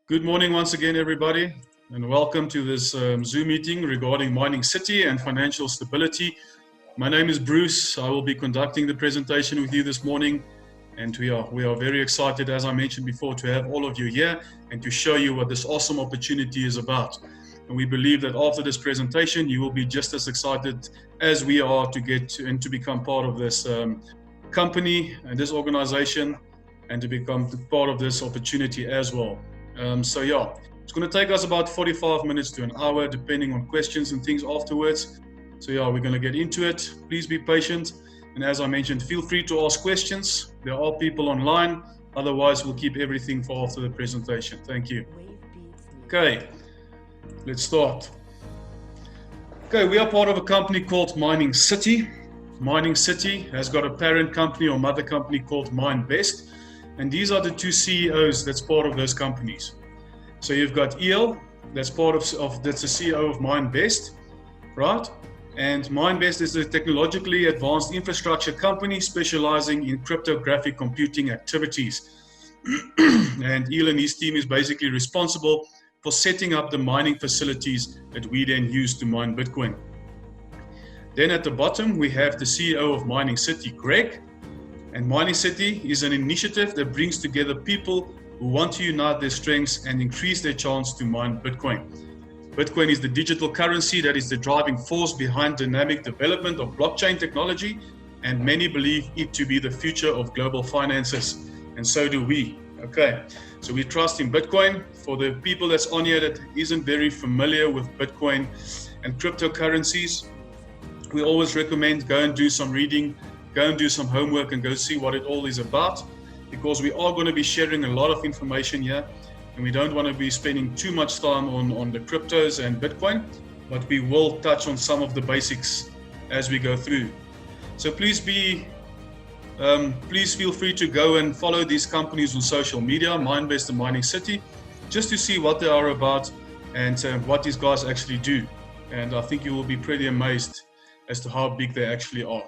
Good morning once again, everybody, and welcome to this Zoom meeting regarding Mining City and financial stability. My name is Bruce. I will be conducting the presentation with you this morning, and we are very excited, as I mentioned before, to have all of you here and to show you what this awesome opportunity is about. And we believe that after this presentation, you will be just as excited as we are to get to, and to become part of this company and this organization, and to become part of this opportunity as well. It's going to take us about 45 minutes to an hour, depending on questions and things afterwards. We're going to get into it. Please be patient. And as I mentioned, feel free to ask questions. There are people online. Otherwise, we'll keep everything for after the presentation. Thank you. Okay, let's start. Okay, we are part of a company called Mining City. Mining City has got a parent company or mother company called MineBest. And these are the two CEOs that's part of those companies. So you've got EL, that's part of that's the CEO of MineBest, right? And MineBest is a technologically advanced infrastructure company specializing in cryptographic computing activities. And EL and his team is basically responsible for setting up the mining facilities that we then use to mine Bitcoin. Then at the bottom, we have the CEO of Mining City, Greg. And Mining City is an initiative that brings together people who want to unite their strengths and increase their chance to mine Bitcoin. Bitcoin is the digital currency that is the driving force behind dynamic development of blockchain technology, and many believe it to be the future of global finances, and so do we. Okay, so we trust in Bitcoin. For the people that's on here that isn't very familiar with Bitcoin and cryptocurrencies, we always recommend go and do some reading, go and do some homework and go see what it all is about, because we are going to be sharing a lot of information here, and we don't want to be spending too much time on the cryptos and Bitcoin, but we will touch on some of the basics as we go through. So please feel free to go and follow these companies on social media, MineBest and Mining City, just to see what they are about and what these guys actually do. And I think you will be pretty amazed as to how big they actually are.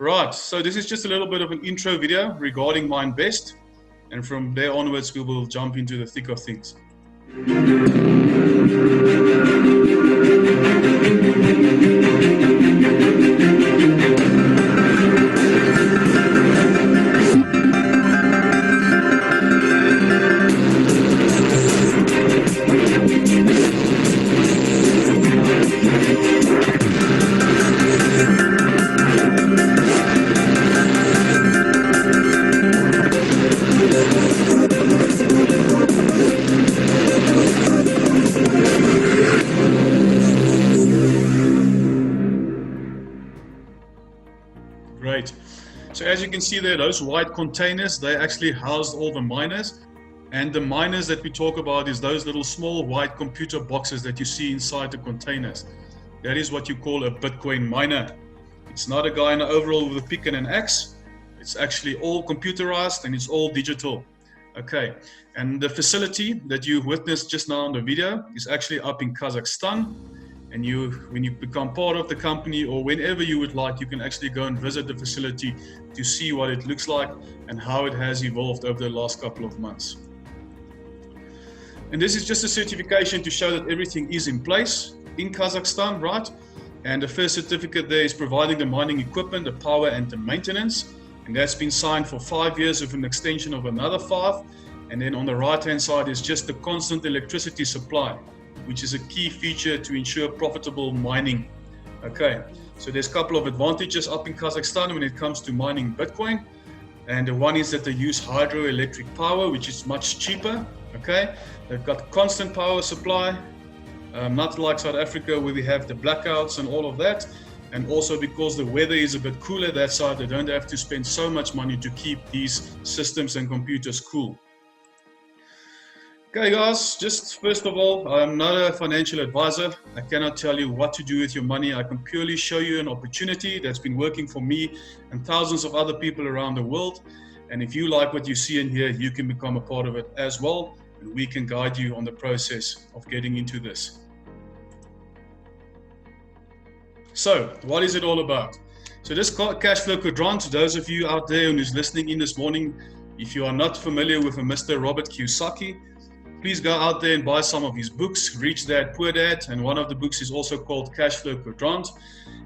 Right, so this is just a little bit of an intro video regarding MineBest, and from there onwards we will jump into the thick of things. Great. So as you can see there, those white containers, they actually housed all the miners. And the miners that we talk about is those little small white computer boxes that you see inside the containers. That is what you call a Bitcoin miner. It's not a guy in an overall with a pick and an axe. It's actually all computerized and it's all digital. Okay. And the facility that you witnessed just now on the video is actually up in Kazakhstan. And when you become part of the company, or whenever you would like, you can actually go and visit the facility to see what it looks like and how it has evolved over the last couple of months. And this is just a certification to show that everything is in place in Kazakhstan, right? And the first certificate there is providing the mining equipment, the power and the maintenance. And that's been signed for 5 years with an extension of another 5. And then on the right-hand side is just the constant electricity supply, which is a key feature to ensure profitable mining. Okay, so there's a couple of advantages up in Kazakhstan when it comes to mining Bitcoin. And the one is that they use hydroelectric power, which is much cheaper. Okay, they've got constant power supply, not like South Africa where we have the blackouts and all of that. And also because the weather is a bit cooler that side, they don't have to spend so much money to keep these systems and computers cool. Okay guys, just first of all, I'm not a financial advisor. I cannot tell you what to do with your money. I can purely show you an opportunity that's been working for me and thousands of other people around the world. And if you like what you see in here, you can become a part of it as well. And we can guide you on the process of getting into this. So what is it all about? So this Cashflow quadrant, those of you out there who's listening in this morning, if you are not familiar with a Mr. Robert Kiyosaki, please go out there and buy some of his books, Rich Dad, Poor Dad, and one of the books is also called Cashflow quadrant.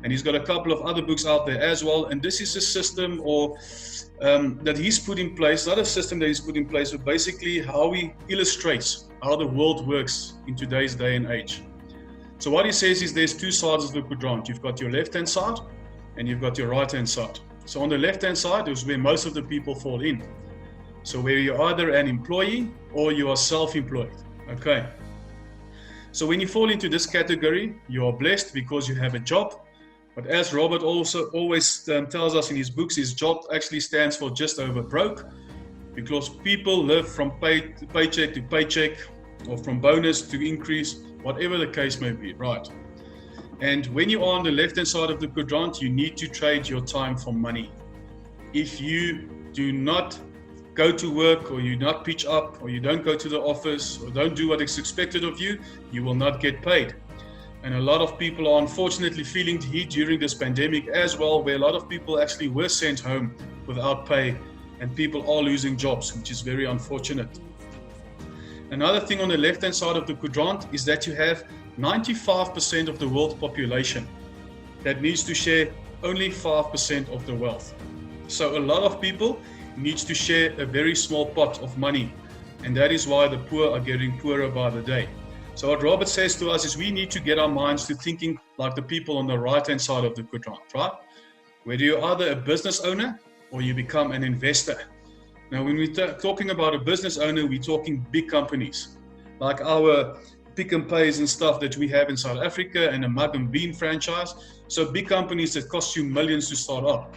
And he's got a couple of other books out there as well. And this is a system that he's put in place, not a system that he's put in place, but basically how he illustrates how the world works in today's day and age. So what he says is there's two sides of the quadrant. You've got your left-hand side and you've got your right-hand side. So on the left-hand side is where most of the people fall in. So where you're either an employee or you are self-employed. Okay. So when you fall into this category, you are blessed because you have a job. But as Robert also always tells us in his books, his job actually stands for just over broke, because people live from paycheck to paycheck, or from bonus to increase, whatever the case may be, right? And when you are on the left-hand side of the quadrant, you need to trade your time for money. If you do not go to work, or you not pitch up, or you don't go to the office, or don't do what is expected of you, you will not get paid. And a lot of people are unfortunately feeling the heat during this pandemic as well, where a lot of people actually were sent home without pay, and people are losing jobs, which is very unfortunate. Another thing on the left-hand side of the quadrant is that you have 95% of the world population that needs to share only 5% of the wealth. So a lot of people needs to share a very small pot of money, and that is why the poor are getting poorer by the day. So what Robert says to us is we need to get our minds to thinking like the people on the right-hand side of the quadrant, right? Whether you're either a business owner or you become an investor. Now, when we're talking about a business owner, we're talking big companies, like our Pick and Pays and stuff that we have in South Africa, and a Mug and Bean franchise. So big companies that cost you millions to start up.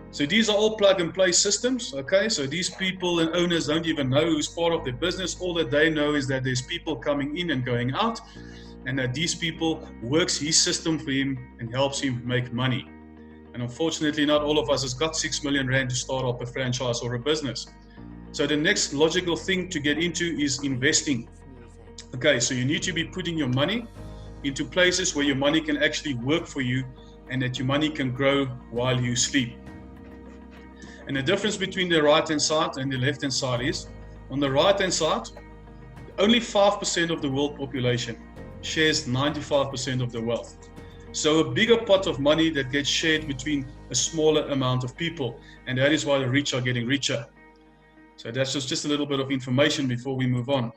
So these are all plug and play systems, okay? So these people and owners don't even know who's part of their business. All that they know is that there's people coming in and going out, and that these people works his system for him and helps him make money. And unfortunately, not all of us has got 6 million rand to start up a franchise or a business. So the next logical thing to get into is investing. Okay, so you need to be putting your money into places where your money can actually work for you, and that your money can grow while you sleep. And the difference between the right-hand side and the left-hand side is, on the right-hand side, only 5% of the world population shares 95% of the wealth. So a bigger pot of money that gets shared between a smaller amount of people, and that is why the rich are getting richer. So that's just a little bit of information before we move on.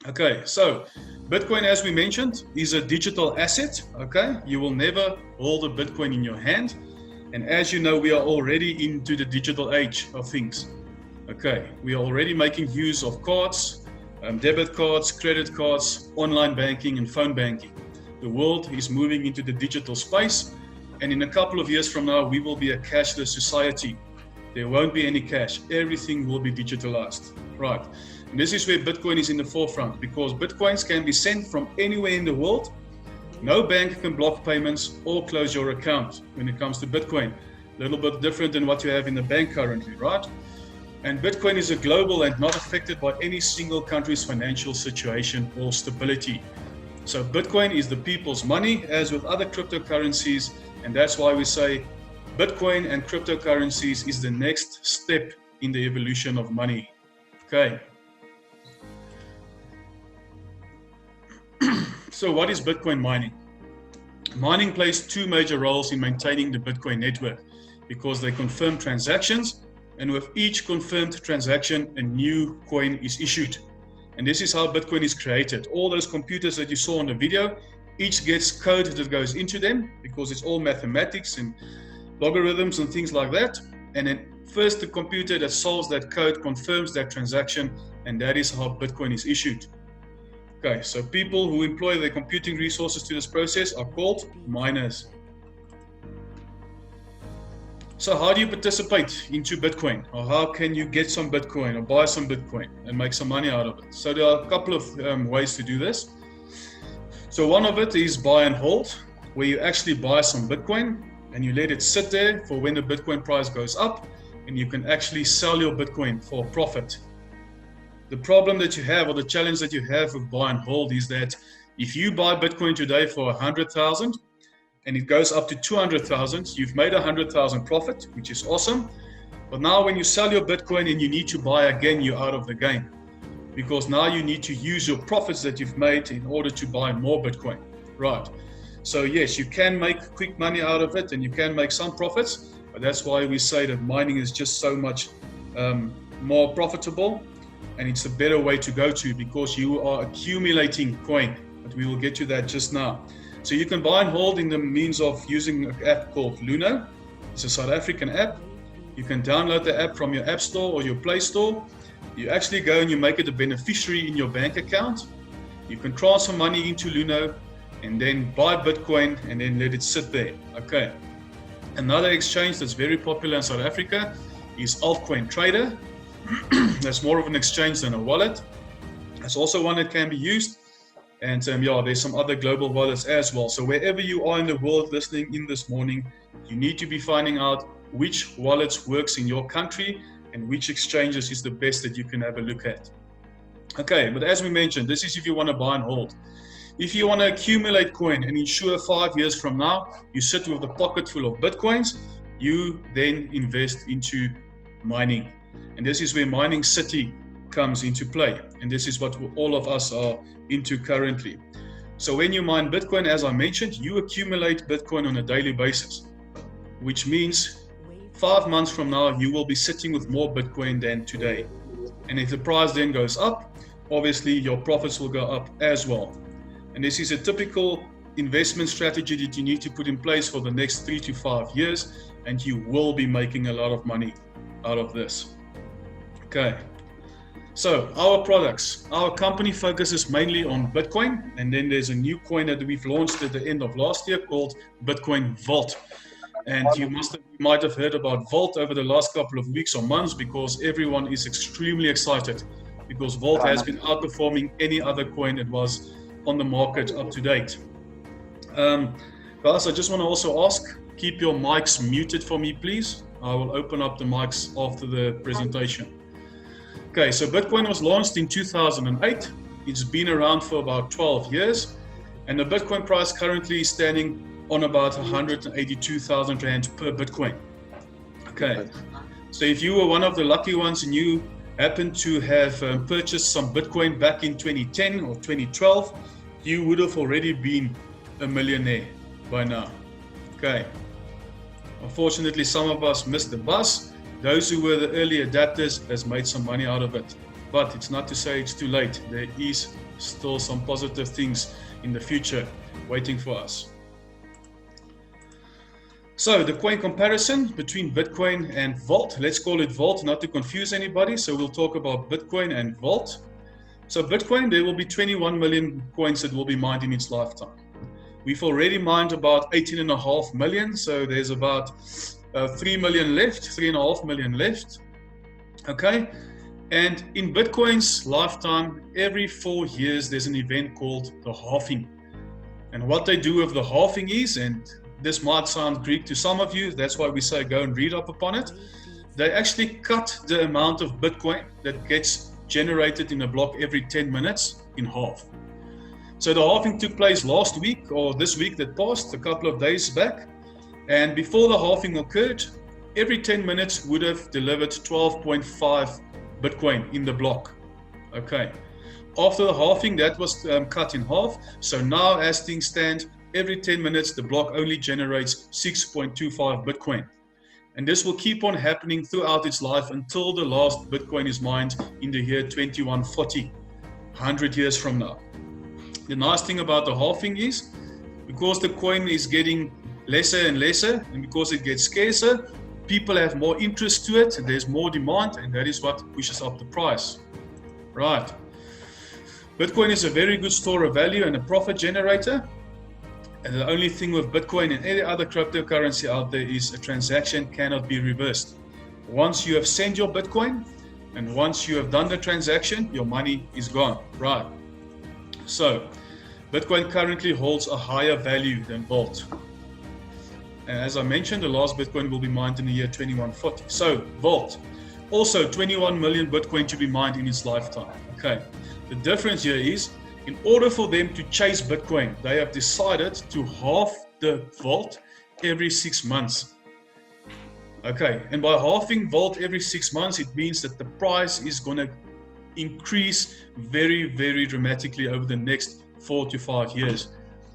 Okay, so Bitcoin, as we mentioned, is a digital asset, okay? You will never hold a Bitcoin in your hand. And as you know, we are already into the digital age of things. Okay, we are already making use of cards, debit cards, credit cards, online banking, and phone banking. The world is moving into the digital space, and in a couple of years from now, we will be a cashless society. There won't be any cash. Everything will be digitalized, right? And this is where Bitcoin is in the forefront, because Bitcoins can be sent from anywhere in the world. No bank can block payments or close your account when it comes to Bitcoin. A little bit different than what you have in the bank currently, right? And Bitcoin is a global and not affected by any single country's financial situation or stability. So Bitcoin is the people's money, as with other cryptocurrencies, and that's why we say Bitcoin and cryptocurrencies is the next step in the evolution of money. Okay. So what is Bitcoin mining? Mining plays two major roles in maintaining the Bitcoin network, because they confirm transactions, and with each confirmed transaction, a new coin is issued. And this is how Bitcoin is created. All those computers that you saw in the video, each gets code that goes into them, because it's all mathematics and logarithms and things like that. And then first the computer that solves that code confirms that transaction, and that is how Bitcoin is issued. Okay, so people who employ their computing resources to this process are called miners. So how do you participate into Bitcoin? Or how can you get some Bitcoin or buy some Bitcoin and make some money out of it? So there are a couple of ways to do this. So one of it is buy and hold, where you actually buy some Bitcoin and you let it sit there for when the Bitcoin price goes up, and you can actually sell your Bitcoin for a profit. The problem that you have, or the challenge that you have with buy and hold, is that if you buy Bitcoin today for 100,000 and it goes up to 200,000, you've made 100,000 profit, which is awesome. But now when you sell your Bitcoin and you need to buy again, you're out of the game. because now you need to use your profits that you've made in order to buy more Bitcoin, right? So yes, you can make quick money out of it and you can make some profits, but that's why we say that mining is just so much more profitable, and it's a better way to go to because you are accumulating coin, but we will get to that just now. So you can buy and hold in the means of using an app called Luno. It's a South African app. You can download the app from your App Store or your Play Store. You actually go and you make it a beneficiary in your bank account. You can transfer money into Luno and then buy Bitcoin and then let it sit there. Okay. Another exchange that's very popular in South Africa is Altcoin Trader. That's more of an exchange than a wallet. That's also one that can be used. And there's some other global wallets as well. So wherever you are in the world listening in this morning, you need to be finding out which wallets works in your country and which exchanges is the best that you can have a look at. Okay, but as we mentioned, this is if you want to buy and hold. If you want to accumulate coin and ensure 5 years from now, you sit with a pocket full of Bitcoins, you then invest into mining. And this is where Mining City comes into play. And this is what all of us are into currently. So when you mine Bitcoin, as I mentioned, you accumulate Bitcoin on a daily basis, which means 5 months from now, you will be sitting with more Bitcoin than today. And if the price then goes up, obviously your profits will go up as well. And this is a typical investment strategy that you need to put in place for the next 3 to 5 years, and you will be making a lot of money out of this. Okay. So our products, our company focuses mainly on Bitcoin, and then there's a new coin that we've launched at the end of last year called Bitcoin Vault. And you might have heard about Vault over the last couple of weeks or months because everyone is extremely excited because Vault has been outperforming any other coin that was on the market up to date. Guys, I just want to also ask, keep your mics muted for me, please. I will open up the mics after the presentation. Okay, so Bitcoin was launched in 2008. It's been around for about 12 years, and the Bitcoin price currently is standing on about 182,000 Rand per Bitcoin. Okay, so if you were one of the lucky ones and you happened to have purchased some Bitcoin back in 2010 or 2012, you would have already been a millionaire by now. Okay, unfortunately, some of us missed the bus. Those who were the early adapters has made some money out of it, but it's not to say it's too late. There is still some positive things in the future waiting for us. So the coin comparison between Bitcoin and Vault, let's call it Vault not to confuse anybody. So we'll talk about Bitcoin and Vault. So Bitcoin, there will be 21 million coins that will be mined in its lifetime. We've already mined about 18.5 million. So there's about 3 million left, 3.5 million left. Okay. And in Bitcoin's lifetime, every 4 years, there's an event called the halving. And what they do with the halving is, and this might sound Greek to some of you, that's why we say go and read up upon it. They actually cut the amount of Bitcoin that gets generated in a block every 10 minutes in half. So the halving took place last week or this week that passed, a couple of days back. And before the halving occurred, every 10 minutes would have delivered 12.5 Bitcoin in the block. Okay. After the halving, that was cut in half. So now as things stand, every 10 minutes, the block only generates 6.25 Bitcoin. And this will keep on happening throughout its life until the last Bitcoin is mined in the year 2140, 100 years from now. The nice thing about the halving is, because the coin is getting lesser and lesser, and because it gets scarcer, people have more interest to it, and there's more demand, and that is what pushes up the price. Right. Bitcoin is a very good store of value and a profit generator. And the only thing with Bitcoin and any other cryptocurrency out there is a transaction cannot be reversed. Once you have sent your Bitcoin and once you have done the transaction, your money is gone. Right. So Bitcoin currently holds a higher value than Vault. And as I mentioned, the last Bitcoin will be mined in the year 2140. So Vault, also 21 million Bitcoin to be mined in its lifetime. Okay. The difference here is, in order for them to chase Bitcoin, they have decided to halve the Vault every 6 months. Okay, and by halving Vault every 6 months, it means that the price is going to increase very, very dramatically over the next 4 to 5 years,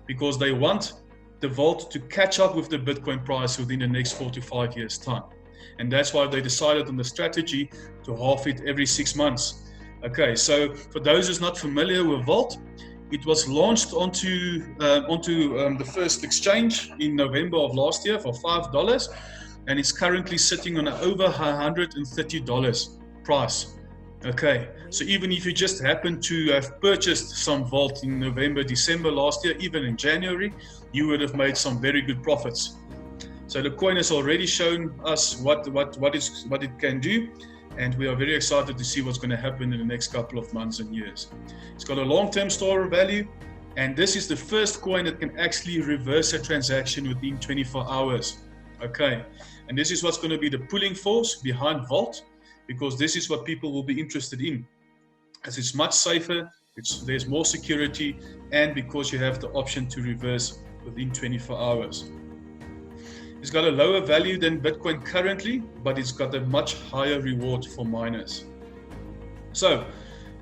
because they want the vault to catch up with the Bitcoin price within the next 4 to 5 years time. And that's why they decided on the strategy to halve it every 6 months. Okay, so for those who's not familiar with Vault, it was launched onto the first exchange in November of last year for $5, and it's currently sitting on an over $130 price. Okay, so even if you just happen to have purchased some Vault in November, December last year, even in January, you would have made some very good profits. So the coin has already shown us what it can do, and we are very excited to see what's going to happen in the next couple of months and years. It's got a long-term store of value, and this is the first coin that can actually reverse a transaction within 24 hours. Okay, and this is what's going to be the pulling force behind Vault, because this is what people will be interested in, as it's much safer, there's more security, and because you have the option to reverse within 24 hours. It's got a lower value than Bitcoin currently, but it's got a much higher reward for miners. So,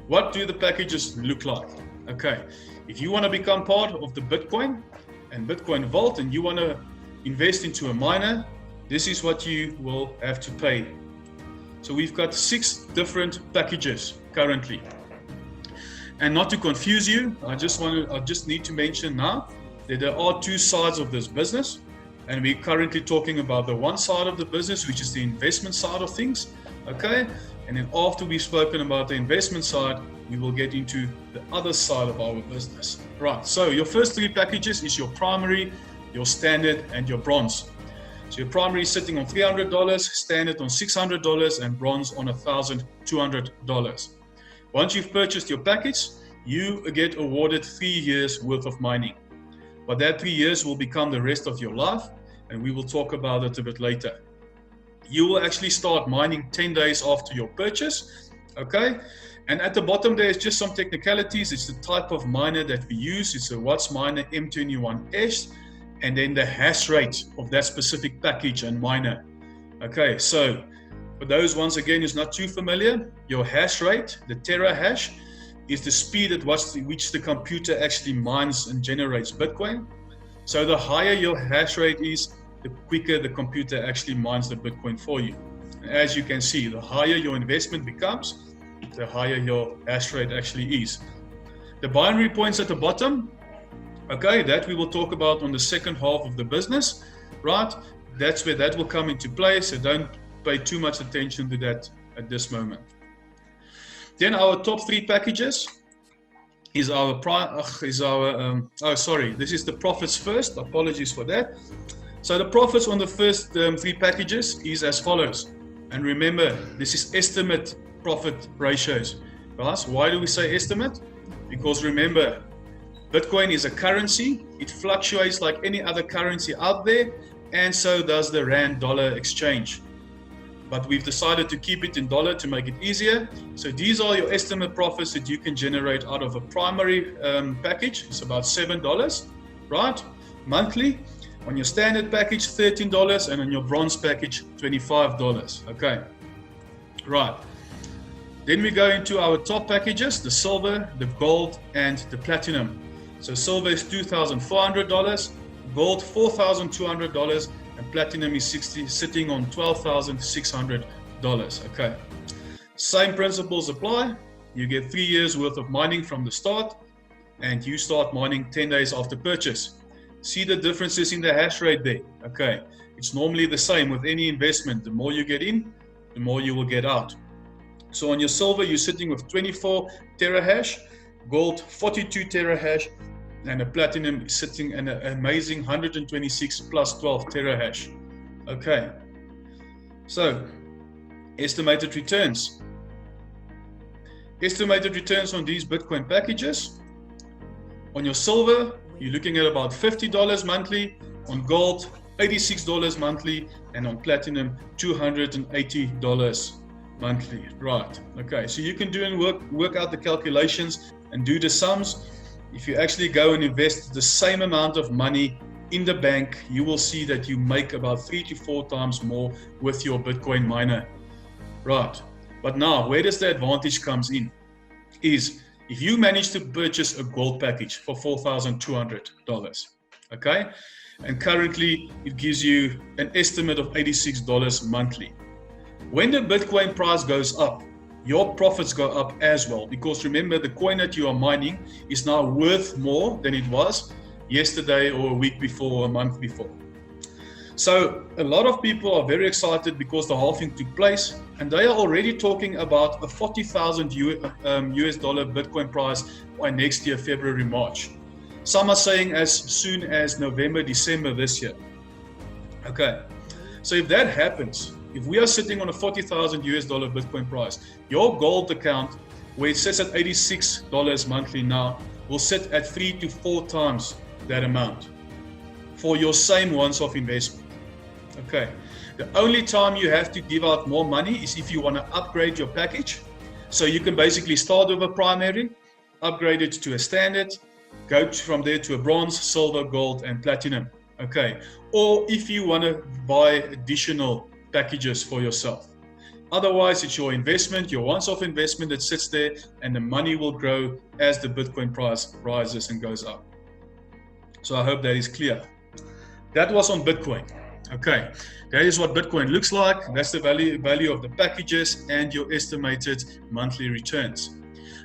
what do the packages look like? Okay, if you want to become part of the Bitcoin and Bitcoin Vault and you want to invest into a miner, this is what you will have to pay. So we've got 6 different packages currently. And not to confuse you, I just need to mention now that there are 2 sides of this business. And we're currently talking about the one side of the business, which is the investment side of things, okay? And then after we've spoken about the investment side, we will get into the other side of our business. Right, so your first 3 packages is your primary, your standard, and your bronze. So your primary is sitting on $300, standard on $600, and bronze on $1,200. Once you've purchased your package, you get awarded 3 years worth of mining. But that 3 years will become the rest of your life, and we will talk about it a bit later. You will actually start mining 10 days after your purchase, okay? And at the bottom there is just some technicalities. It's the type of miner that we use. It's a Watts Miner M21S, and then the hash rate of that specific package and miner. Okay, so for those once again who's not too familiar, your hash rate, the terahash, is the speed at which the computer actually mines and generates Bitcoin. So the higher your hash rate is, the quicker the computer actually mines the Bitcoin for you. And as you can see, the higher your investment becomes, the higher your hash rate actually is. The binary points at the bottom, okay, that we will talk about on the second half of the business, right? That's where that will come into play, so don't pay too much attention to that at this moment. Then our top 3 packages is this is the profits first. Apologies for that. So the profits on the first 3 packages is as follows. And remember, this is estimate profit ratios. Right? Why do we say estimate? Because remember, Bitcoin is a currency. It fluctuates like any other currency out there, and so does the Rand dollar exchange. But we've decided to keep it in dollar to make it easier. So these are your estimate profits that you can generate out of a primary package. It's about $7, right? Monthly. On your standard package, $13, and on your bronze package, $25. Okay, right. Then we go into our top packages, the silver, the gold, and the platinum. So silver is $2,400, gold $4,200, and platinum is sitting on $12,600. Okay, same principles apply. You get 3 years worth of mining from the start, and you start mining 10 days after purchase. See the differences in the hash rate there. Okay, it's normally the same with any investment. The more you get in, the more you will get out. So on your silver, you're sitting with 24 terahash, gold 42 terahash, and a platinum is sitting in an amazing 126 plus 12 terahash. Okay, so estimated returns. Estimated returns on these Bitcoin packages. On your silver, you're looking at about $50 monthly. On gold, $86 monthly. And on platinum, $280 monthly. Right, okay, so you can do and work out the calculations and do the sums. If you actually go and invest the same amount of money in the bank, you will see that you make about 3 to 4 times more with your Bitcoin miner. Right, but now where does the advantage comes in? is if you manage to purchase a gold package for $4,200, okay, and currently it gives you an estimate of $86 monthly. When the Bitcoin price goes up, your profits go up as well, because remember, the coin that you are mining is now worth more than it was yesterday or a week before or a month before. So a lot of people are very excited because the halving took place, and they are already talking about a 40,000 US dollar Bitcoin price by next year, February, March. Some are saying as soon as November, December this year. Okay, so if that happens, if we are sitting on a 40,000 US dollar Bitcoin price, your gold account, where it sits at $86 monthly now, will sit at 3 to 4 times that amount for your same once-off investment. Okay, the only time you have to give out more money is if you want to upgrade your package. So you can basically start with a primary, upgrade it to a standard, go from there to a bronze, silver, gold, and platinum. Okay, or if you want to buy additional packages for yourself. Otherwise, it's your investment, your once-off investment that sits there, and the money will grow as the Bitcoin price rises and goes up. So I hope that is clear. That was on Bitcoin. Okay, that is what Bitcoin looks like. That's the value of the packages and your estimated monthly returns.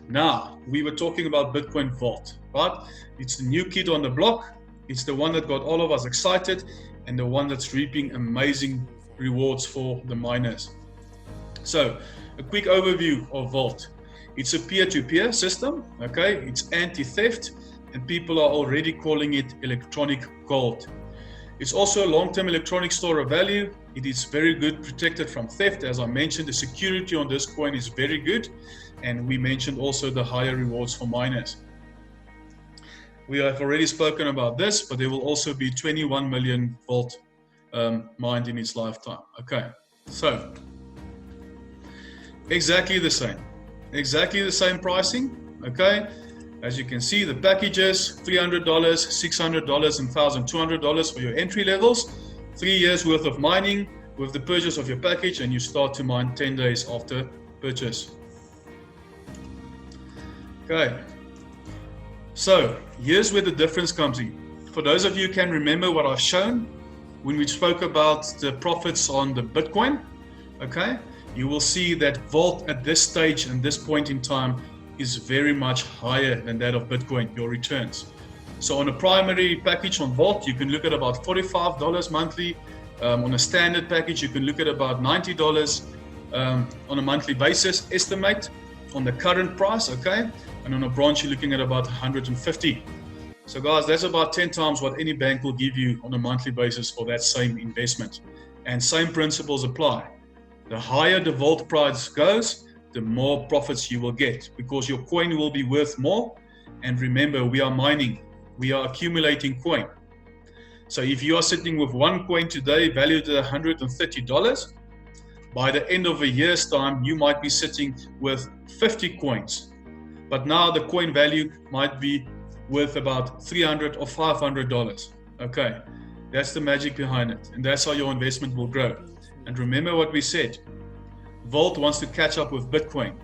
Now, we were talking about Bitcoin Vault, right? It's the new kid on the block. It's the one that got all of us excited and the one that's reaping amazing rewards for the miners. So, a quick overview of Vault. It's a peer-to-peer system, okay? It's anti-theft, and people are already calling it electronic gold. It's also a long-term electronic store of value. It is very good protected from theft. As I mentioned, the security on this coin is very good. And we mentioned also the higher rewards for miners. We have already spoken about this, but there will also be 21 million Vault mined in its lifetime. Okay, so exactly the same pricing. Okay, as you can see, the packages, $300, $600, and $1,200 for your entry levels. 3 years worth of mining with the purchase of your package, and you start to mine 10 days after purchase. Okay, so here's where the difference comes in. For those of you who can remember what I've shown when we spoke about the profits on the Bitcoin, okay, you will see that Vault at this stage and this point in time is very much higher than that of Bitcoin, your returns. So on a primary package on Vault, you can look at about $45 monthly. On a standard package, you can look at about $90 on a monthly basis, estimate on the current price, okay? And on a bronze, you're looking at about 150. So guys, that's about 10 times what any bank will give you on a monthly basis for that same investment. And same principles apply. The higher the Vault price goes, the more profits you will get, because your coin will be worth more. And remember, we are mining, we are accumulating coin. So if you are sitting with one coin today valued at $130, by the end of a year's time, you might be sitting with 50 coins. But now the coin value might be worth about $300 or $500. Okay, that's the magic behind it. And that's how your investment will grow. And remember what we said, Vault wants to catch up with Bitcoin.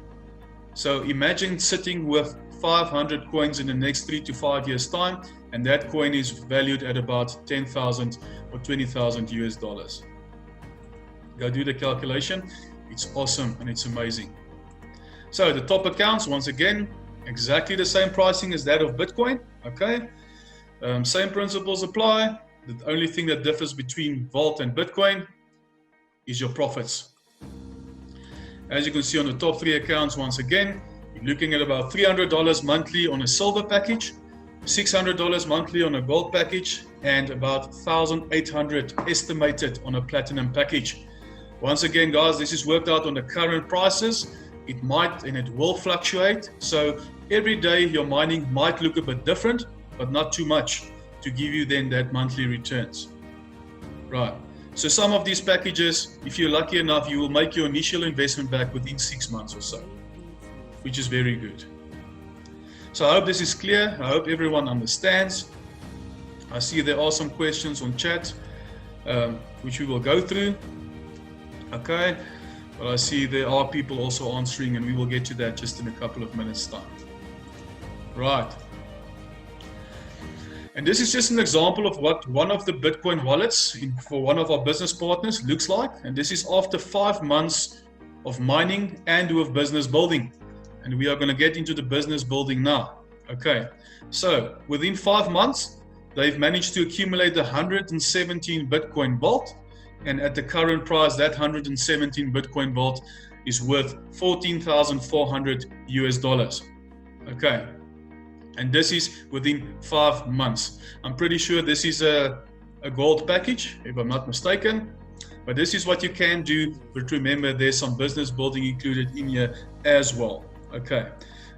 So imagine sitting with 500 coins in the next 3 to 5 years time, and that coin is valued at about 10,000 or 20,000 US dollars. Go do the calculation. It's awesome and it's amazing. So the top accounts, once again, exactly the same pricing as that of Bitcoin. Okay, same principles apply. The only thing that differs between Vault and Bitcoin is your profits. As you can see on the top 3 accounts, once again, you're looking at about $300 monthly on a silver package, $600 monthly on a gold package, and about $1,800 estimated on a platinum package. Once again, guys, this is worked out on the current prices. It might and it will fluctuate. So every day your mining might look a bit different, but not too much to give you then that monthly returns. Right. So some of these packages, if you're lucky enough, you will make your initial investment back within 6 months or so, which is very good. So I hope this is clear. I hope everyone understands. I see there are some questions on chat, which we will go through. Okay. But I see there are people also answering, and we will get to that just in a couple of minutes' time. Right. And this is just an example of what one of the Bitcoin wallets for one of our business partners looks like. And this is after 5 months of mining and with business building. And we are going to get into the business building now. Okay. So within 5 months, they've managed to accumulate 117 Bitcoin vault. And at the current price, that 117 Bitcoin vault is worth $14,400. Okay. And this is within 5 months. I'm pretty sure this is a gold package, if I'm not mistaken. But this is what you can do. But remember, there's some business building included in here as well. Okay.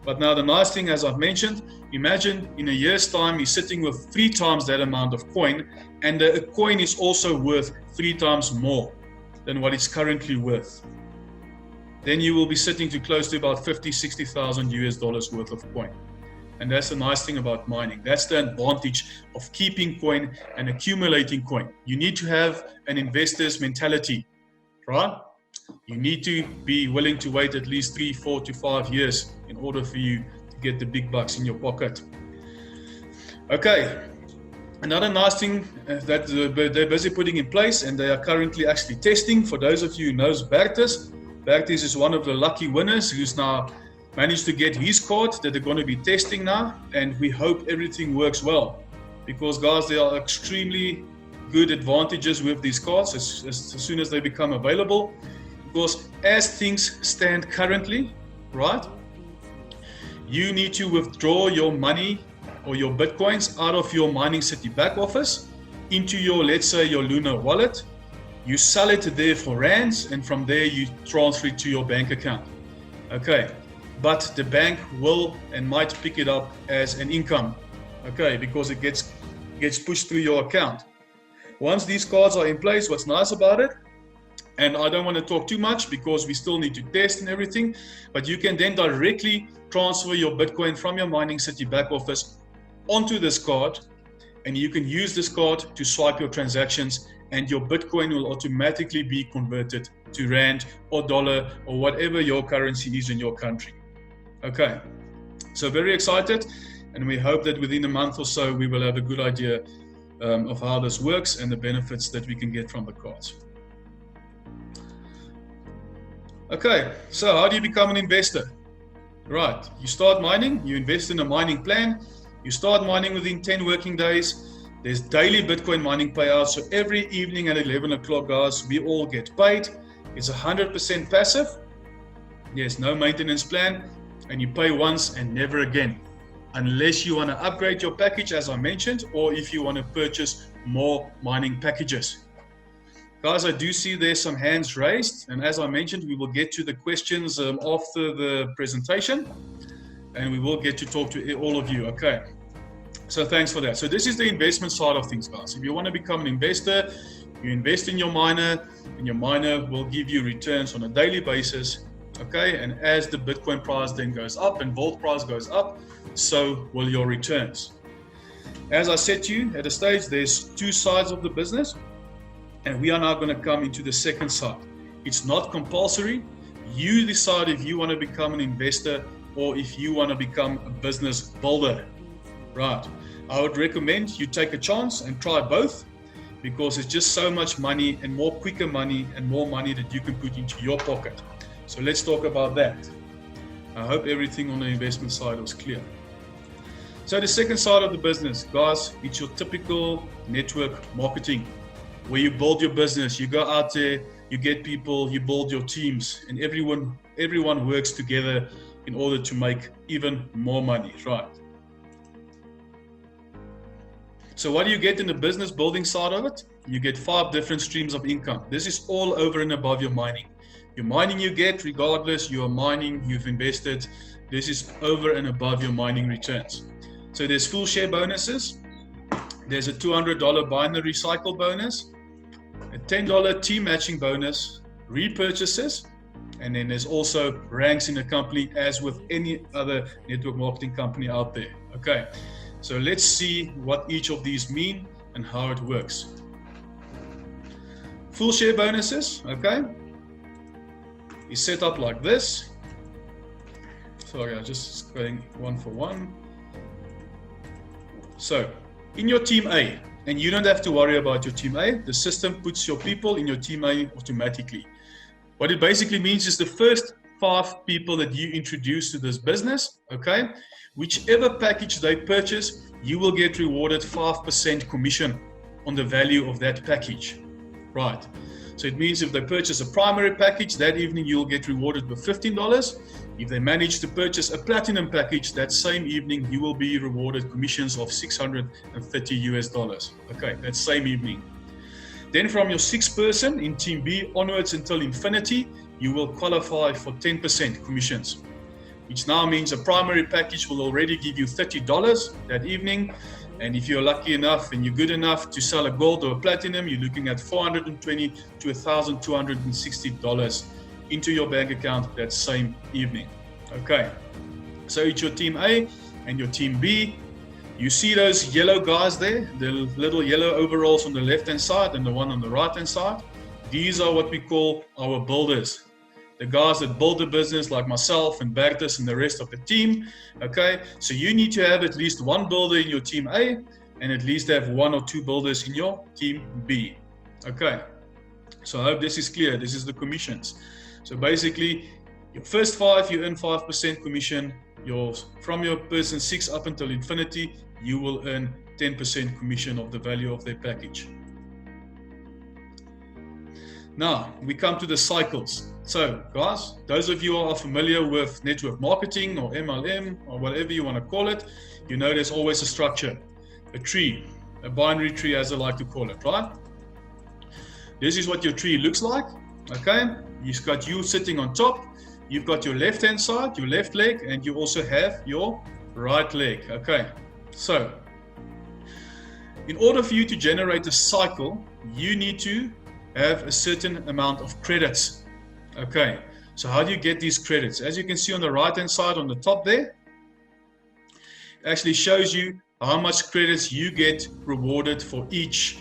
But now the nice thing, as I've mentioned, imagine in a year's time, he's sitting with 3 times that amount of coin. And the coin is also worth 3 times more than what it's currently worth. Then you will be sitting to close to about $50,000-$60,000 worth of coin. And that's the nice thing about mining. That's the advantage of keeping coin and accumulating coin. You need to have an investor's mentality, right? You need to be willing to wait at least 3, 4 to 5 years in order for you to get the big bucks in your pocket. Okay, another nice thing that they're busy putting in place, and they are currently actually testing. For those of you who knows Bertus is one of the lucky winners who's now managed to get his card that they're going to be testing now, and we hope everything works well, because guys, there are extremely good advantages with these cards as soon as they become available, because as things stand currently, right, you need to withdraw your money or your Bitcoins out of your Mining City back office into your, let's say, your Luna wallet. You sell it there for rands, and from there you transfer it to your bank account. Okay. But the bank will and might pick it up as an income, okay, because it gets pushed through your account. Once these cards are in place, what's nice about it, and I don't want to talk too much because we still need to test and everything, but you can then directly transfer your Bitcoin from your Mining City back office onto this card, and you can use this card to swipe your transactions, and your Bitcoin will automatically be converted to rand or dollar or whatever your currency is in your country. Okay, so very excited, and we hope that within a month or so we will have a good idea of how this works and the benefits that we can get from the cards. Okay, so how do you become an investor? Right, you start mining, you invest in a mining plan, you start mining within 10 working days. There's daily Bitcoin mining payouts, so every evening at 11 o'clock, guys, we all get paid. It's 100% passive. There's no maintenance plan. And you pay once and never again, unless you want to upgrade your package, as I mentioned, or if you want to purchase more mining packages. Guys, I do see there's some hands raised, and as I mentioned, we will get to the questions after the presentation, and we will get to talk to all of you. Okay, so thanks for that. So this is the investment side of things, guys. If you want to become an investor, you invest in your miner, and your miner will give you returns on a daily basis. Okay, and as the Bitcoin price then goes up and gold price goes up, so will your returns. As I said to you at a stage, there's 2 sides of the business, and we are now going to come into the second side. It's not compulsory. You decide if you want to become an investor or if you want to become a business builder. Right. I would recommend you take a chance and try both, because it's just so much money and more quicker money and more money that you can put into your pocket. So let's talk about that. I hope everything on the investment side was clear. So the second side of the business, guys, it's your typical network marketing, where you build your business, you go out there, you get people, you build your teams, and everyone works together in order to make even more money, right? So what do you get in the business building side of it? You get 5 different streams of income. This is all over and above your mining. Your mining you get, regardless, you are mining, you've invested, this is over and above your mining returns. So there's full share bonuses, there's a $200 binary cycle bonus, a $10 team matching bonus, repurchases, and then there's also ranks in the company as with any other network marketing company out there. Okay, so let's see what each of these mean and how it works. Full share bonuses, okay? is set up like this. Sorry, I'm just going one for one. So, in your team A, and you don't have to worry about your team A, the system puts your people in your team A automatically. What it basically means is the first 5 people that you introduce to this business, okay, whichever package they purchase, you will get rewarded 5% commission on the value of that package, right? So it means if they purchase a primary package, that evening you'll get rewarded with $15. If they manage to purchase a platinum package, that same evening you will be rewarded commissions of $630. Okay, that same evening. Then from your 6th person in team B onwards until infinity, you will qualify for 10% commissions, which now means a primary package will already give you $30 that evening. And if you're lucky enough and you're good enough to sell a gold or a platinum, you're looking at $420 to $1,260 into your bank account that same evening. Okay, so it's your team A and your team B. You see those yellow guys there, the little yellow overalls on the left-hand side and the one on the right-hand side? These are what we call our builders. The guys that build the business, like myself and Bertus and the rest of the team. Okay, so you need to have at least one builder in your team A and at least have 1 or 2 builders in your team B. Okay, so I hope this is clear. This is the commissions. So basically, your first 5, you earn 5% commission. From your person 6 up until infinity, you will earn 10% commission of the value of their package. Now, we come to the cycles. So, guys, those of you who are familiar with network marketing or MLM or whatever you want to call it, you know there's always a structure, a tree, a binary tree as I like to call it, right? This is what your tree looks like, okay? You've got you sitting on top, you've got your left-hand side, your left leg, and you also have your right leg, okay? So, in order for you to generate a cycle, you need to have a certain amount of credits. Okay, so how do you get these credits? As you can see on the right hand side on the top there, it actually shows you how much credits you get rewarded for each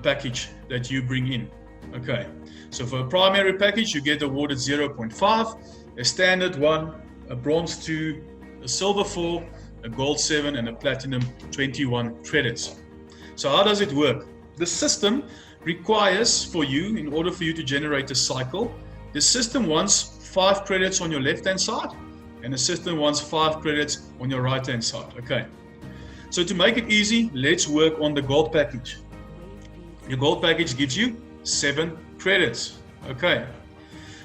package that you bring in. Okay, so for a primary package you get awarded 0.5, a standard 1, a bronze 2, a silver 4, a gold 7, and a platinum 21 credits. So how does it work? The system requires for you, in order for you to generate a cycle, the system wants 5 credits on your left hand side and the system wants 5 credits on your right hand side. Okay, so to make it easy, let's work on the gold package. Your gold package gives you 7 credits. Okay,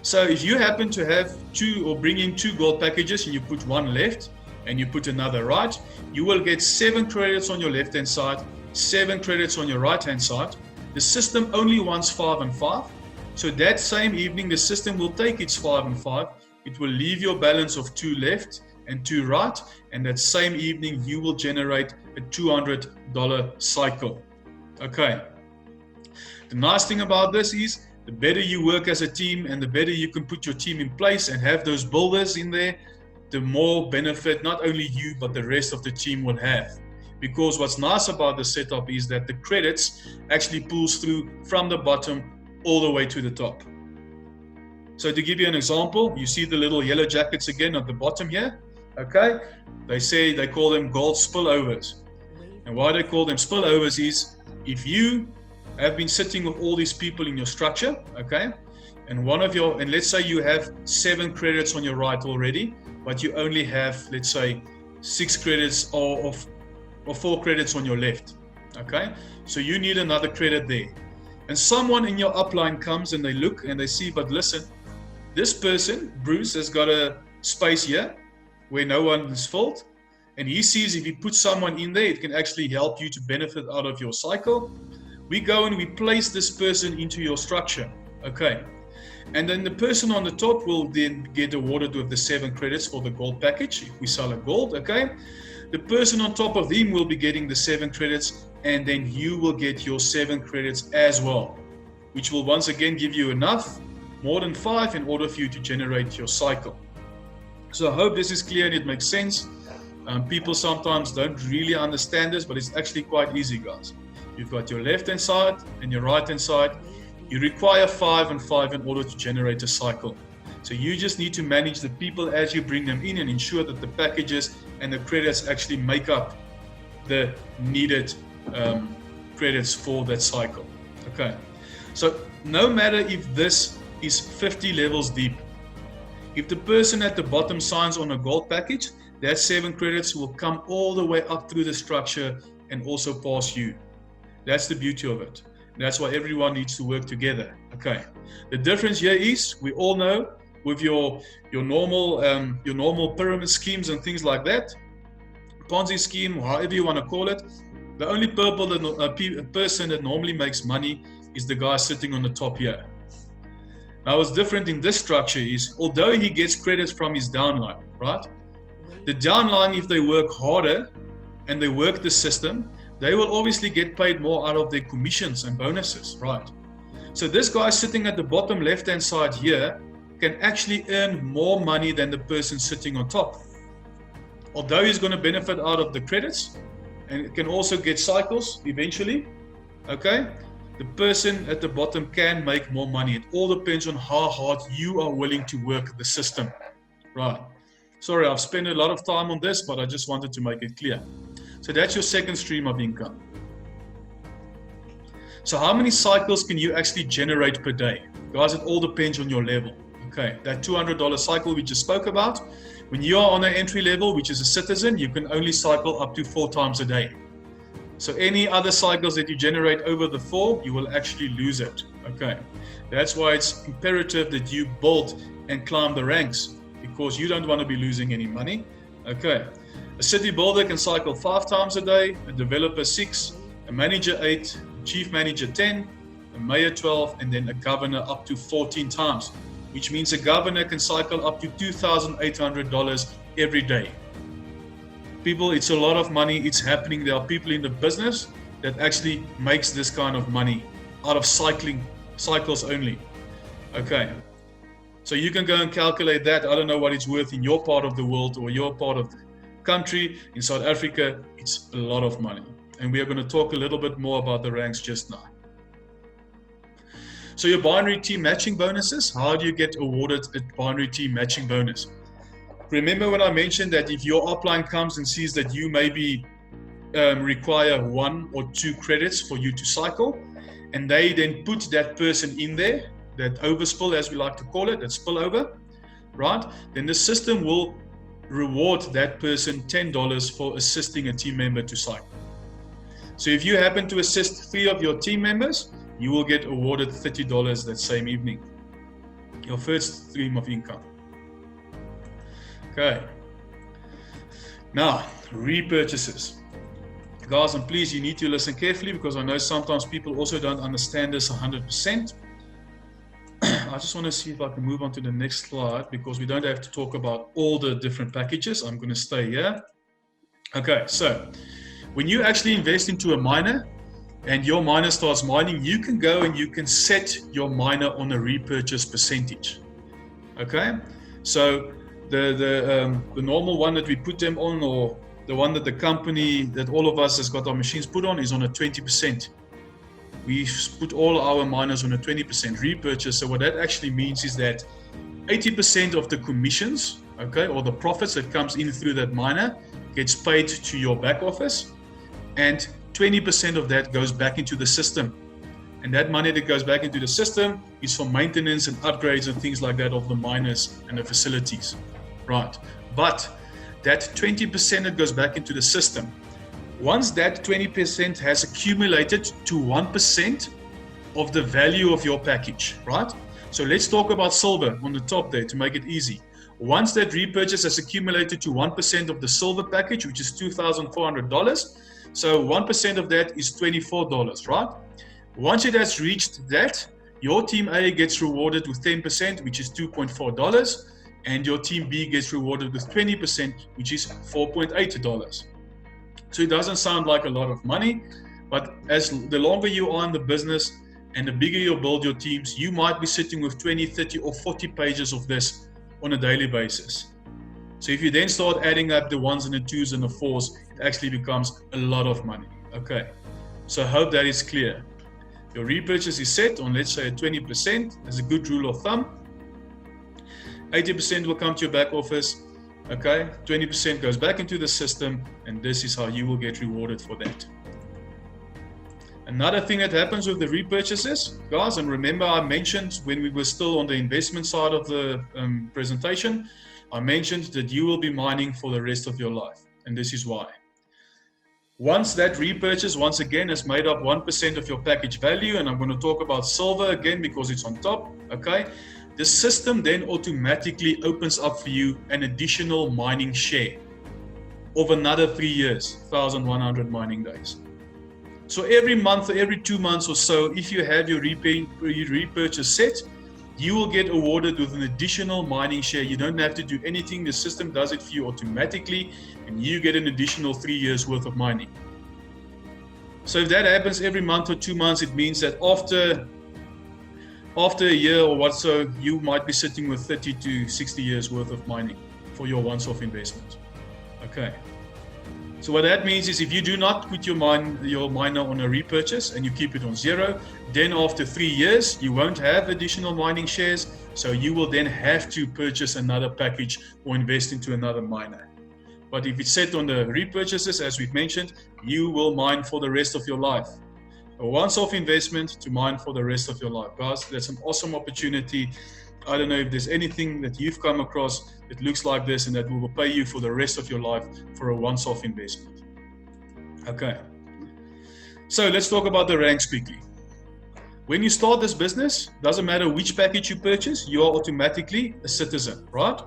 so if you happen to have 2 or bring in 2 gold packages and you put one left and you put another right, you will get 7 credits on your left hand side, 7 credits on your right hand side. The system only wants 5 and 5. So that same evening, the system will take its 5 and 5. It will leave your balance of 2 left and 2 right. And that same evening, you will generate a $200 cycle. Okay. The nice thing about this is the better you work as a team and the better you can put your team in place and have those builders in there, the more benefit not only you, but the rest of the team will have. Because what's nice about the setup is that the credits actually pulls through from the bottom all the way to the top. So to give you an example, you see the little yellow jackets again at the bottom here. Okay, they call them gold spillovers. And why they call them spillovers is if you have been sitting with all these people in your structure, okay, and let's say you have 7 credits on your right already, but you only have, let's say, 6 credits or 4 credits on your left. Okay, so you need another credit there. And someone in your upline comes and they look and they see, but listen, this person, Bruce, has got a space here where no one is filled. And he sees if he puts someone in there, it can actually help you to benefit out of your cycle. We go and we place this person into your structure. Okay, and then the person on the top will then get awarded with the 7 credits for the gold package if we sell a gold. Okay, the person on top of him will be getting the 7 credits, and then you will get your 7 credits as well, which will once again give you enough, more than 5, in order for you to generate your cycle. So I hope this is clear and it makes sense. People sometimes don't really understand this, but it's actually quite easy, guys. You've got your left-hand side and your right-hand side. You require 5 and 5 in order to generate a cycle. So you just need to manage the people as you bring them in and ensure that the packages and the credits actually make up the needed credits for that cycle. Okay, so no matter if this is 50 levels deep, if the person at the bottom signs on a gold package, that 7 credits will come all the way up through the structure and also pass you. That's the beauty of it. That's why everyone needs to work together. Okay, the difference here is, we all know, with your normal pyramid schemes and things like that, Ponzi scheme, however you want to call it, the only person that normally makes money is the guy sitting on the top here. Now, what's different in this structure is, although he gets credits from his downline, right? The downline, if they work harder and they work the system, they will obviously get paid more out of their commissions and bonuses, right? So this guy sitting at the bottom left-hand side here can actually earn more money than the person sitting on top. Although he's going to benefit out of the credits and can also get cycles eventually, okay? The person at the bottom can make more money. It all depends on how hard you are willing to work the system, right? Sorry, I've spent a lot of time on this, but I just wanted to make it clear. So that's your second stream of income. So how many cycles can you actually generate per day? Guys, it all depends on your level. Okay, that $200 cycle we just spoke about, when you are on an entry level, which is a citizen, you can only cycle up to 4 times a day. So any other cycles that you generate over the 4, you will actually lose it. Okay, that's why it's imperative that you build and climb the ranks, because you don't want to be losing any money. Okay, a city builder can cycle 5 times a day, a developer 6, a manager 8, a chief manager 10, a mayor 12, and then a governor up to 14 times, which means a governor can cycle up to $2,800 every day. People, it's a lot of money. It's happening. There are people in the business that actually makes this kind of money out of cycles only. Okay, so you can go and calculate that. I don't know what it's worth in your part of the world or your part of the country. In South Africa, it's a lot of money. And we are going to talk a little bit more about the ranks just now. So your binary team matching bonuses, how do you get awarded a binary team matching bonus? Remember when I mentioned that if your upline comes and sees that you maybe require 1 or 2 credits for you to cycle, and they then put that person in there, that overspill as we like to call it, that spillover, right? Then the system will reward that person $10 for assisting a team member to cycle. So if you happen to assist 3 of your team members, you will get awarded $30 that same evening. Your first stream of income. Okay. Now, repurchases. Guys, and please, you need to listen carefully, because I know sometimes people also don't understand this 100%. I just want to see if I can move on to the next slide, because we don't have to talk about all the different packages. I'm going to stay here. Okay, so when you actually invest into a miner and your miner starts mining, you can go and you can set your miner on a repurchase percentage. Okay, so the normal one that we put them on, or the one that the company, that all of us has got our machines put on, is on a 20%. We put all our miners on a 20% repurchase. So what that actually means is that 80% of the commissions, okay, or the profits that comes in through that miner gets paid to your back office, and 20% of that goes back into the system. And that money that goes back into the system is for maintenance and upgrades and things like that of the miners and the facilities, right? But that 20% that goes back into the system, once that 20% has accumulated to 1% of the value of your package, right? So let's talk about silver on the top there to make it easy. Once that repurchase has accumulated to 1% of the silver package, which is $2,400, so 1% of that is $24, right? Once it has reached that, your team A gets rewarded with 10%, which is $2.4, and your team B gets rewarded with 20%, which is $4.8. So it doesn't sound like a lot of money, but as the longer you are in the business and the bigger you build your teams, you might be sitting with 20, 30, or 40 pages of this on a daily basis. So if you then start adding up the 1s and the 2s and the 4s, it actually becomes a lot of money. Okay, so I hope that is clear. Your repurchase is set on, let's say, 20% as a good rule of thumb. 80% will come to your back office, okay? 20% goes back into the system, and this is how you will get rewarded for that. Another thing that happens with the repurchases, guys, and remember I mentioned when we were still on the investment side of the presentation, I mentioned that you will be mining for the rest of your life, and this is why. Once that repurchase, once again, has made up 1% of your package value, and I'm going to talk about silver again because it's on top, okay? The system then automatically opens up for you an additional mining share of another 3 years, 1,100 mining days. So every month or every 2 months or so, if you have your repurchase set, you will get awarded with an additional mining share. You don't have to do anything. The system does it for you automatically, and you get an additional 3 years worth of mining. So if that happens every month or 2 months, it means that after a year or what so, you might be sitting with 30 to 60 years worth of mining for your once-off investment. Okay. So what that means is if you do not put your miner on a repurchase and you keep it on 0, then after 3 years, you won't have additional mining shares. So you will then have to purchase another package or invest into another miner. But if it's set on the repurchases, as we've mentioned, you will mine for the rest of your life. A once-off investment to mine for the rest of your life. Guys, that's an awesome opportunity. I don't know if there's anything that you've come across that looks like this and that will pay you for the rest of your life for a once-off investment. Okay. So let's talk about the ranks quickly. When you start this business, doesn't matter which package you purchase, you are automatically a citizen, right?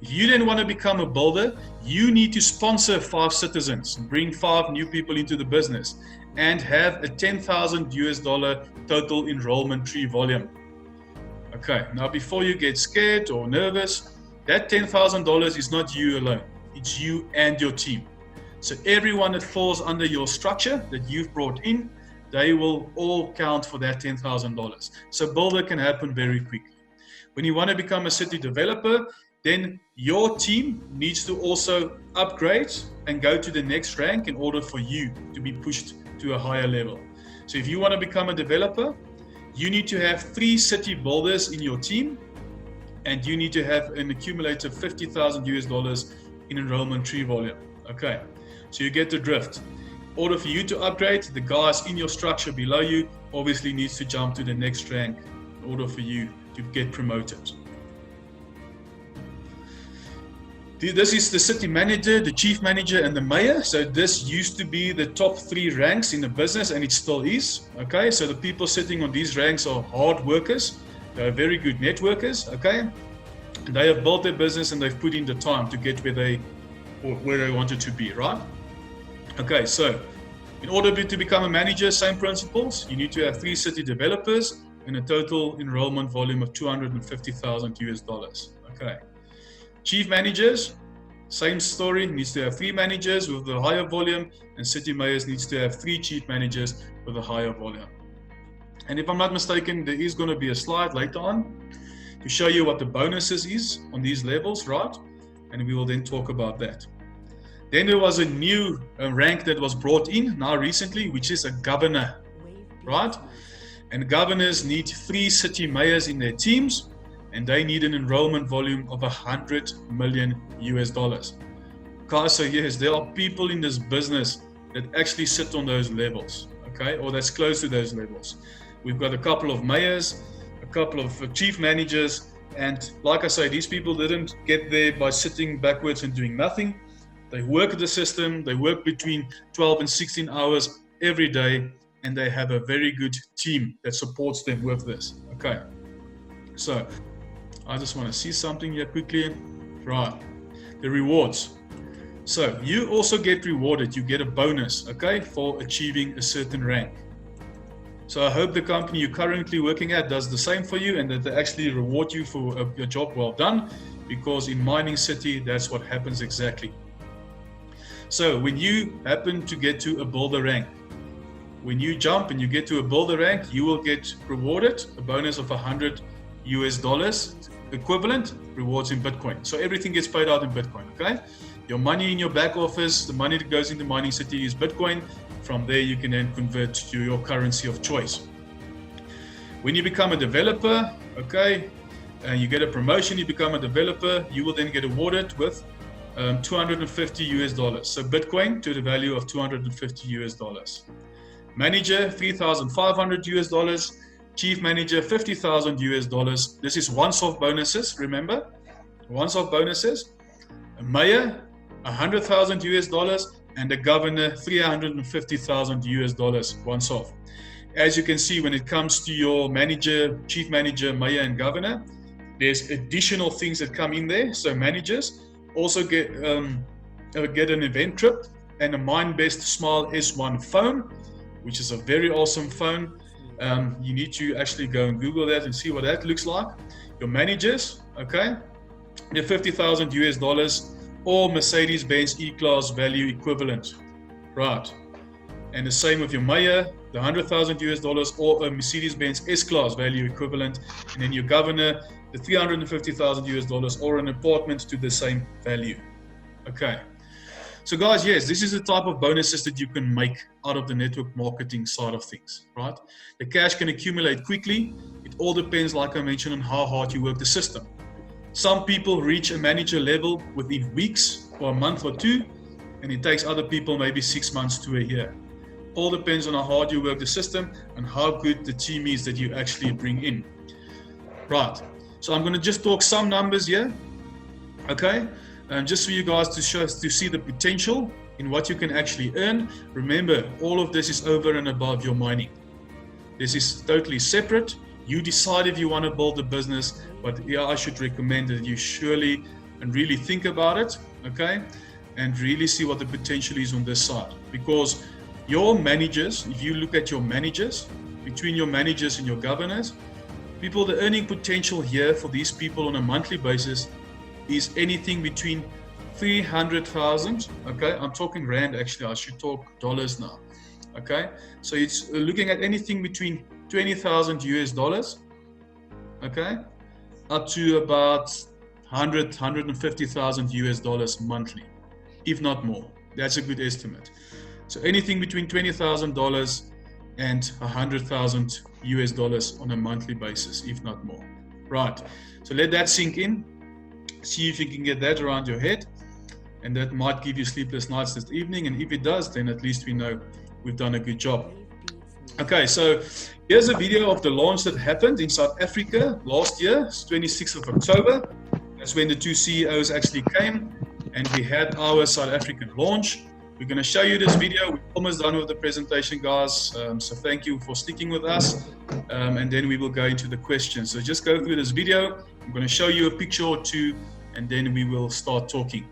If you then want to become a builder, you need to sponsor 5 citizens, bring 5 new people into the business, and have a $10,000 total enrollment tree volume. Okay, now before you get scared or nervous, that $10,000 is not you alone. It's you and your team. So everyone that falls under your structure that you've brought in, they will all count for that $10,000. So builder can happen very quickly. When you want to become a city developer, then your team needs to also upgrade and go to the next rank in order for you to be pushed to a higher level. So if you want to become a developer, you need to have 3 city builders in your team, and you need to have an accumulated $50,000 in enrollment tree volume. Okay, so you get the drift. In order for you to upgrade, the guys in your structure below you obviously needs to jump to the next rank in order for you to get promoted. This is the city manager, the chief manager, and the mayor. So this used to be the top 3 ranks in the business, and it still is. Okay, so the people sitting on these ranks are hard workers. They are very good networkers. Okay, and they have built their business and they've put in the time to get where they wanted to be, right? Okay, so in order to become a manager, same principles. You need to have 3 city developers and a total enrollment volume of $250,000. Okay. Chief managers, same story, needs to have 3 managers with a higher volume, and city mayors needs to have 3 chief managers with a higher volume. And if I'm not mistaken, there is going to be a slide later on to show you what the bonuses is on these levels, right? And we will then talk about that. Then there was a new rank that was brought in now recently, which is a governor, right? And governors need 3 city mayors in their teams, and they need an enrollment volume of $100 million. Guys, so yes, there are people in this business that actually sit on those levels, okay, or that's close to those levels. We've got a couple of mayors, a couple of chief managers, and like I say, these people didn't get there by sitting backwards and doing nothing. They work the system, they work between 12 and 16 hours every day, and they have a very good team that supports them with this, okay. So I just want to see something here quickly. Right, the rewards. So you also get rewarded. You get a bonus, okay, for achieving a certain rank. So I hope the company you're currently working at does the same for you, and that they actually reward you for your job well done, because in Mining City, that's what happens exactly. So when you happen to get to a builder rank, when you jump and you get to a builder rank, you will get rewarded a bonus of $100 equivalent, rewards in Bitcoin. So everything gets paid out in Bitcoin, okay? Your money in your back office, the money that goes into Mining City is Bitcoin. From there, you can then convert to your currency of choice. When you become a developer, okay, and you get a promotion, you become a developer, you will then get awarded with $250. So Bitcoin to the value of $250. Manager, $3,500. Chief manager, $50,000. This is once-off bonuses, remember? Once-off bonuses. A mayor, $100,000, and a governor, $350,000 once off. As you can see, when it comes to your manager, chief manager, mayor, and governor, there's additional things that come in there. So managers also get an event trip and a MindBest Smile S1 phone, which is a very awesome phone. You need to actually go and Google that and see what that looks like. Your managers, okay, they're $50,000 or Mercedes-Benz E-Class value equivalent, right? And the same with your mayor, the $100,000 or a Mercedes-Benz S-Class value equivalent, and then your governor, the $350,000 or an apartment to the same value. Okay. So guys, yes, this is the type of bonuses that you can make out of the network marketing side of things, right? The cash can accumulate quickly. It all depends, like I mentioned, on how hard you work the system. Some people reach a manager level within weeks or a month or two, and it takes other people maybe 6 months to a year. All depends on how hard you work the system and how good the team is that you actually bring in. Right, so I'm going to just talk some numbers here, okay? Just for you guys to see the potential in what you can actually earn. Remember, all of this is over and above your mining. This is totally separate. You decide if you want to build a business, but yeah, I should recommend that you surely and really think about it, okay? And really see what the potential is on this side. Because your managers, if you look at your managers, between your managers and your governors, people, the earning potential here for these people on a monthly basis is anything between 300,000, okay? I'm talking rand actually, I should talk dollars now, okay? So it's looking at anything between $20,000, okay? Up to about $150,000 monthly, if not more. That's a good estimate. So anything between $20,000 and $100,000 on a monthly basis, if not more. Right, so let that sink in. See if you can get that around your head, and that might give you sleepless nights this evening, and if it does, then at least we know we've done a good job. Okay, so here's a video of the launch that happened in South Africa last year. It's 26th of October. That's when the two CEOs actually came, and we had our South African launch. We're going to show you this video. We're almost done with the presentation, guys. So thank you for sticking with us. And then we will go into the questions. So just go through this video. I'm going to show you a picture or two, and then we will start talking.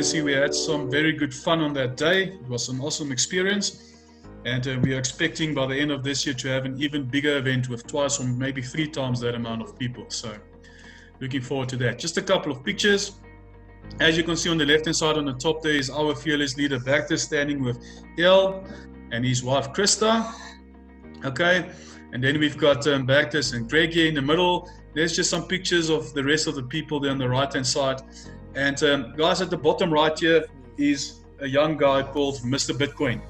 See, we had some very good fun on that day. It was an awesome experience, and we are expecting by the end of this year to have an even bigger event with twice or maybe 3 times that amount of people. So looking forward to that. Just a couple of pictures. As you can see on the left hand side on the top, there is our fearless leader back there standing with El and his wife Krista, okay? And then we've got Bactus and Greg here in the middle. There's just some pictures of the rest of the people there on the right hand side. And guys, at the bottom right here is a young guy called Mr. Bitcoin.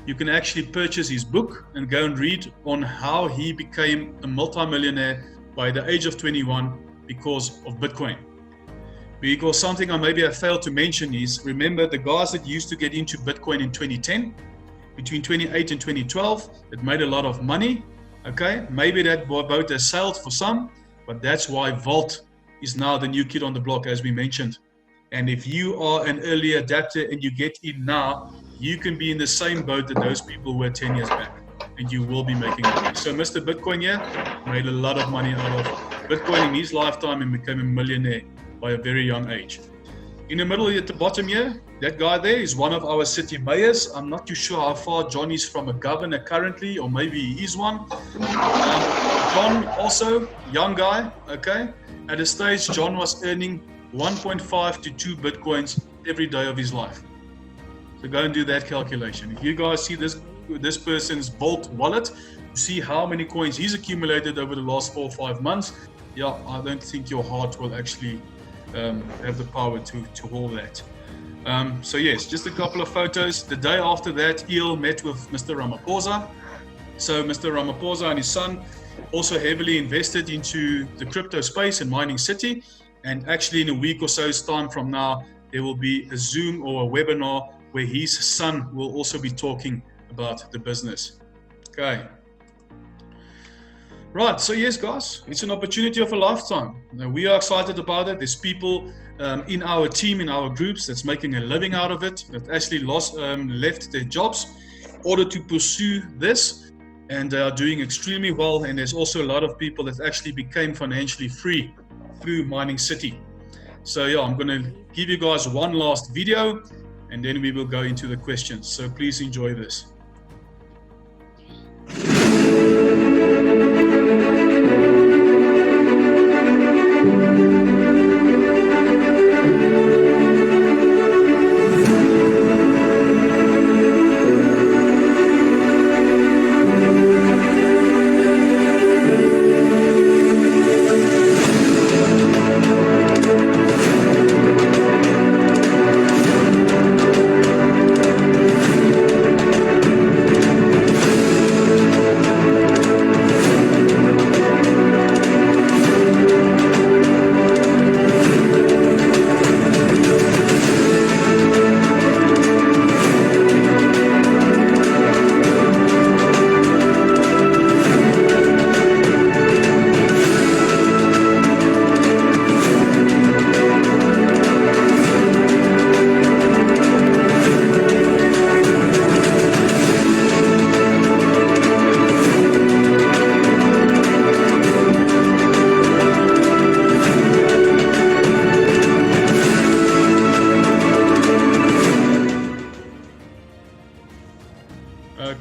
You can actually purchase his book and go and read on how he became a multimillionaire by the age of 21 because of Bitcoin. Because something I maybe I failed to mention is, remember the guys that used to get into Bitcoin in 2010, between 2008 and 2012 that made a lot of money. Okay, maybe that boat has sailed for some, but that's why Vault is now the new kid on the block, as we mentioned. And if you are an early adapter and you get in now, you can be in the same boat that those people were 10 years back, and you will be making money. So Mr. Bitcoin here made a lot of money out of Bitcoin in his lifetime and became a millionaire by a very young age. In the middle at the bottom here, that guy there is one of our city mayors. I'm not too sure how far John is from a governor currently, or maybe he is one. John also, young guy, okay? At a stage, John was earning 1.5 to 2 Bitcoins every day of his life. So go and do that calculation. If you guys see this person's Vault wallet, you see how many coins he's accumulated over the last 4 or 5 months. Yeah, I don't think your heart will actually have the power to hold that. So yes, just a couple of photos. The day after that, Eel met with Mr. Ramaphosa. So Mr. Ramaphosa and his son also heavily invested into the crypto space in Mining City. And actually in a week or so's time from now, there will be a Zoom or a webinar where his son will also be talking about the business. Okay. Right, so yes, guys, it's an opportunity of a lifetime. Now, we are excited about it. There's people in our team, in our groups, that's making a living out of it, that actually left their jobs in order to pursue this, and they are doing extremely well. And there's also a lot of people that actually became financially free through Mining City. So yeah, I'm going to give you guys one last video, and then we will go into the questions. So please enjoy this.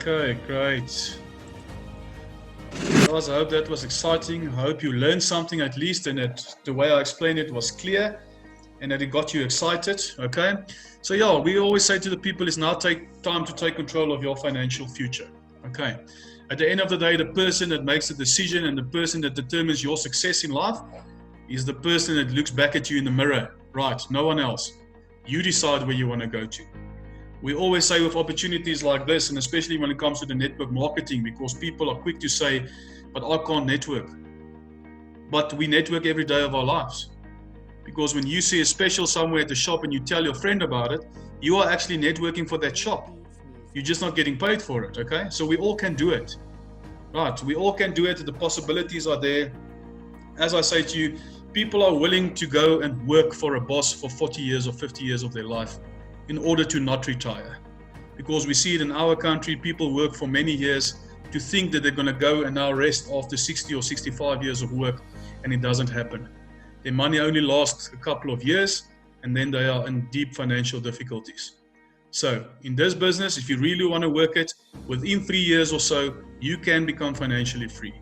Okay, great. Guys, I hope that was exciting. I hope you learned something at least, and that the way I explained it was clear and that it got you excited. Okay, so yeah, we always say to the people, it's now time to take control of your financial future. Okay, at the end of the day, the person that makes the decision and the person that determines your success in life is the person that looks back at you in the mirror, right? No one else. You decide where you want to go to. We always say with opportunities like this, and especially when it comes to the network marketing, because people are quick to say, but I can't network. But we network every day of our lives. Because when you see a special somewhere at the shop and you tell your friend about it, you are actually networking for that shop. You're just not getting paid for it, okay? So we all can do it, right? We all can do it. The possibilities are there. As I say to you, people are willing to go and work for a boss for 40 years or 50 years of their life in order to not retire. Because we see it in our country, people work for many years to think that they're going to go and now rest after 60 or 65 years of work, and it doesn't happen. Their money only lasts a couple of years, and then they are in deep financial difficulties. So in this business, if you really want to work it, within 3 years or so, you can become financially free.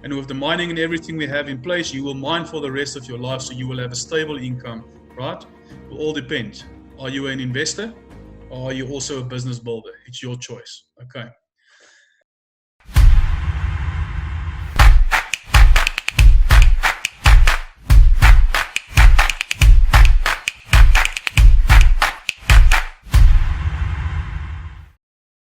And with the mining and everything we have in place, you will mine for the rest of your life, so you will have a stable income, right? It will all depend. Are you an investor, or are you also a business builder? It's your choice, okay?